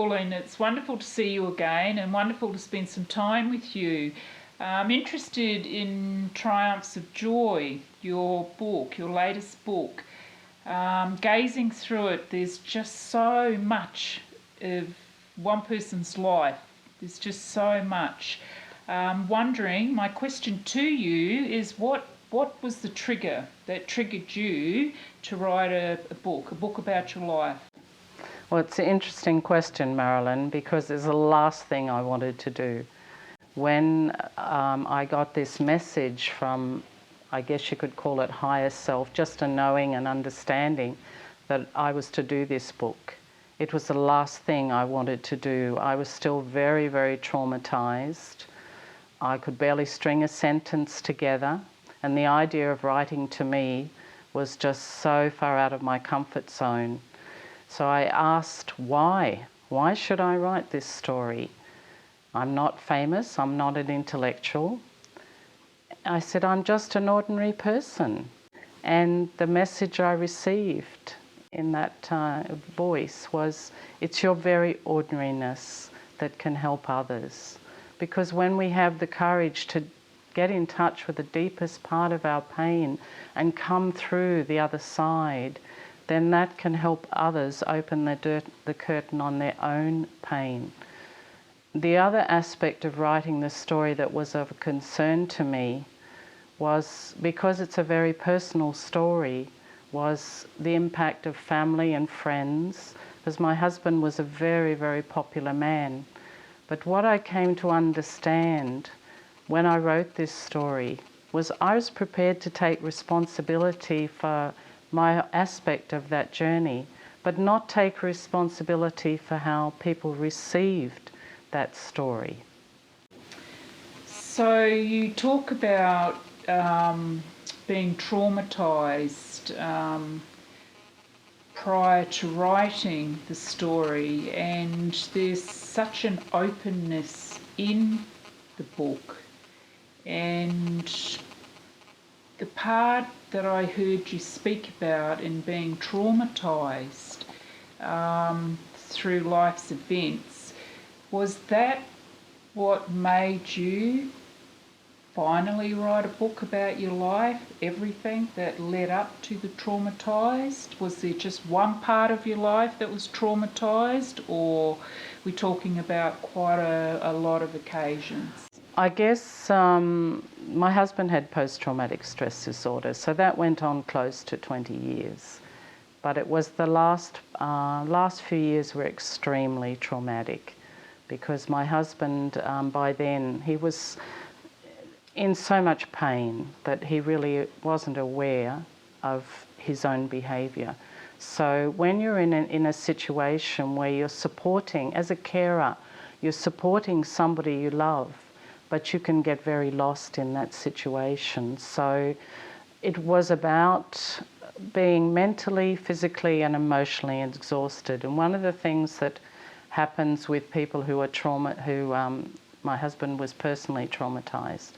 Pauline, it's wonderful to see you again and wonderful to spend some time with you. I'm interested in Triumphs of Joy, your book, your latest book. Gazing through it, there's just so much of one person's life. There's just so much. Wondering, my question to you is what was the trigger that triggered you to write a book about your life? Well, it's an interesting question, Marilyn, because it's the last thing I wanted to do. When I got this message from, I guess you could call it higher self, just a knowing and understanding that I was to do this book, it was the last thing I wanted to do. I was still very, very traumatized. I could barely string a sentence together, and the idea of writing to me was just so far out of my comfort zone. So I asked why? Why should I write this story? I'm not famous, I'm not an intellectual. I said, I'm just an ordinary person. And the message I received in that voice was, it's your very ordinariness that can help others. Because when we have the courage to get in touch with the deepest part of our pain and come through the other side, then that can help others open the curtain on their own pain. The other aspect of writing the story that was of concern to me was, because it's a very personal story, was the impact of family and friends, because my husband was a very, very popular man. But what I came to understand when I wrote this story was I was prepared to take responsibility for my aspect of that journey, but not take responsibility for how people received that story. So you talk about being traumatized prior to writing the story, and there's such an openness in the book. And the part that I heard you speak about in being traumatized through life's events, was that what made you finally write a book about your life, everything that led up to the traumatized? Was there just one part of your life that was traumatized, or we're talking about quite a lot of occasions? I guess my husband had post-traumatic stress disorder, so that went on close to 20 years. But it was the last few years were extremely traumatic, because my husband, by then, he was in so much pain that he really wasn't aware of his own behaviour. So when you're in a situation where you're supporting, as a carer, you're supporting somebody you love, but you can get very lost in that situation. So it was about being mentally, physically and emotionally exhausted. And one of the things that happens with people who are my husband was personally traumatized,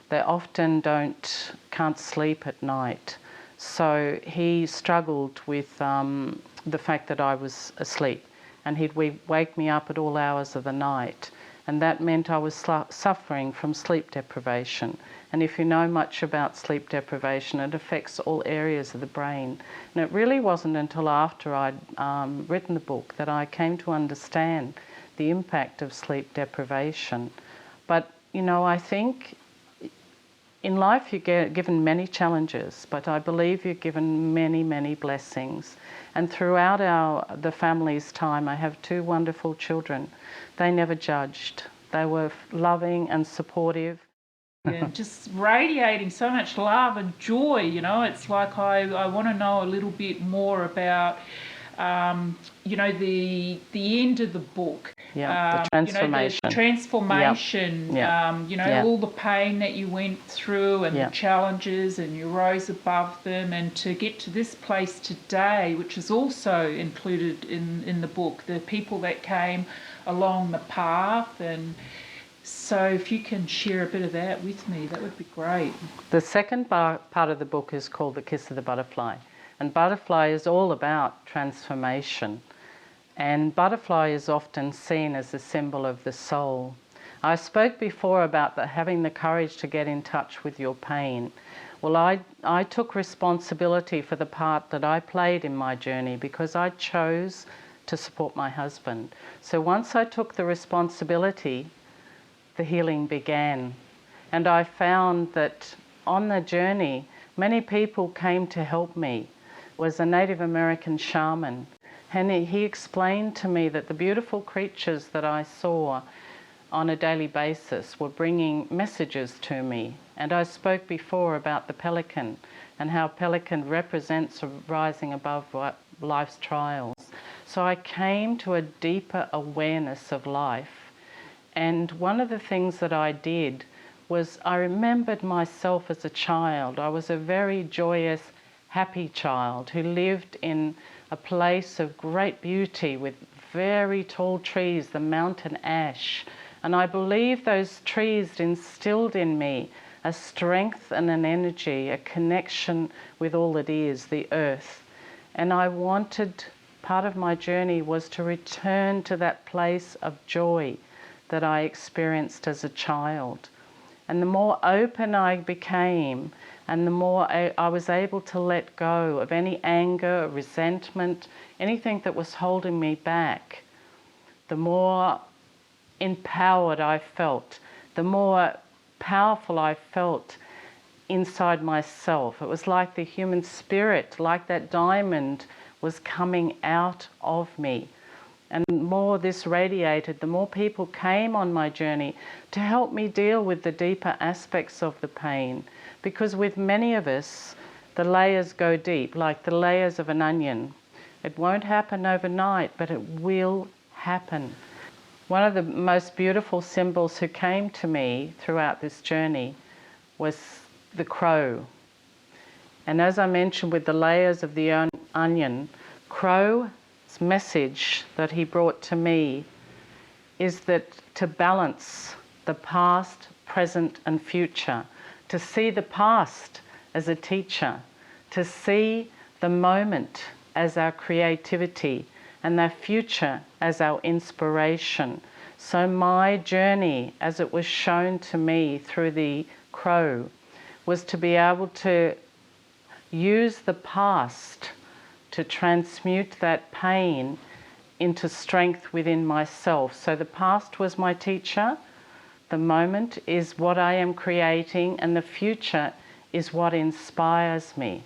they often can't sleep at night. So he struggled with the fact that I was asleep, and he'd wake me up at all hours of the night. And that meant I was suffering from sleep deprivation. And if you know much about sleep deprivation, it affects all areas of the brain. And it really wasn't until after I'd written the book that I came to understand the impact of sleep deprivation. But, you know, I think in life you get given many challenges, but I believe you're given many, many blessings. And throughout the family's time, I have 2 wonderful children. They never judged. They were loving and supportive. Yeah, just radiating so much love and joy, you know. It's like I want to know a little bit more about, you know, the end of the book. Yeah, the transformation. You know, the transformation, Yep. you know, all the pain that you went through and the challenges, and you rose above them, and to get to this place today, which is also included in the book, the people that came along the path. And so if you can share a bit of that with me, that would be great. The second part of the book is called The Kiss of the Butterfly. And Butterfly is all about transformation. And butterfly is often seen as a symbol of the soul. I spoke before about having the courage to get in touch with your pain. Well, I took responsibility for the part that I played in my journey because I chose to support my husband. So once I took the responsibility, the healing began. And I found that on the journey, many people came to help me. It was a Native American shaman. And he explained to me that the beautiful creatures that I saw on a daily basis were bringing messages to me. And I spoke before about the pelican and how pelican represents rising above life's trials. So I came to a deeper awareness of life. And one of the things that I did was I remembered myself as a child. I was a very joyous, happy child who lived in a place of great beauty with very tall trees, the mountain ash. And I believe those trees instilled in me a strength and an energy, a connection with all that is, the earth. And I wanted, part of my journey was to return to that place of joy that I experienced as a child. And the more open I became, and the more I was able to let go of any anger, resentment, anything that was holding me back, the more empowered I felt, the more powerful I felt inside myself. It was like the human spirit, like that diamond, was coming out of me. And the more this radiated, the more people came on my journey to help me deal with the deeper aspects of the pain. Because with many of us, the layers go deep, like the layers of an onion. It won't happen overnight, but it will happen. One of the most beautiful symbols who came to me throughout this journey was the crow. And as I mentioned with the layers of the onion, crow's message that he brought to me is that to balance the past, present and future, to see the past as a teacher, to see the moment as our creativity and the future as our inspiration. So my journey, as it was shown to me through the crow, was to be able to use the past to transmute that pain into strength within myself. So the past was my teacher, the moment is what I am creating, and the future is what inspires me.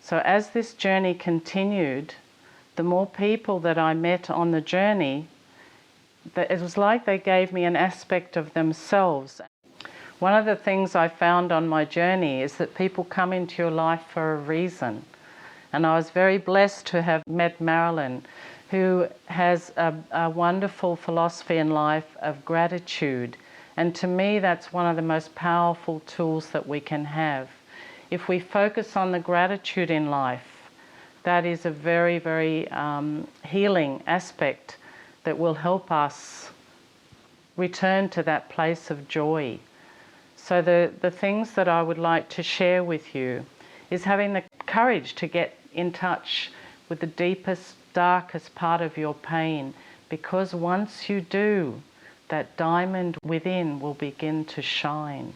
So as this journey continued, the more people that I met on the journey, it was like they gave me an aspect of themselves. One of the things I found on my journey is that people come into your life for a reason. And I was very blessed to have met Marilyn, who has a wonderful philosophy in life of gratitude. And to me, that's one of the most powerful tools that we can have. If we focus on the gratitude in life, that is a very, very healing aspect that will help us return to that place of joy. So the things that I would like to share with you is having the courage to get in touch with the deepest, darkest part of your pain, because once you do, that diamond within will begin to shine.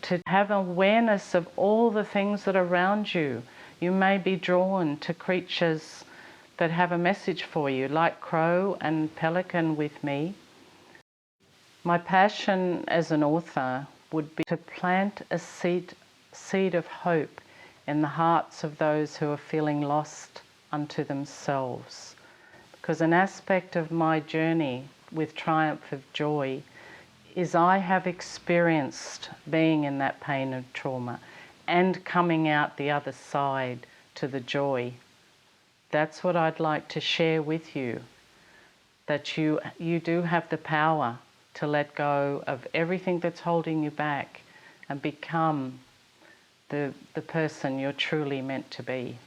To have awareness of all the things that are around you. You may be drawn to creatures that have a message for you, like crow and pelican with me. My passion as an author would be to plant a seed of hope in the hearts of those who are feeling lost unto themselves. Because an aspect of my journey with Triumph of Joy is I have experienced being in that pain and trauma and coming out the other side to the joy. That's what I'd like to share with you, that you do have the power to let go of everything that's holding you back and become the person you're truly meant to be.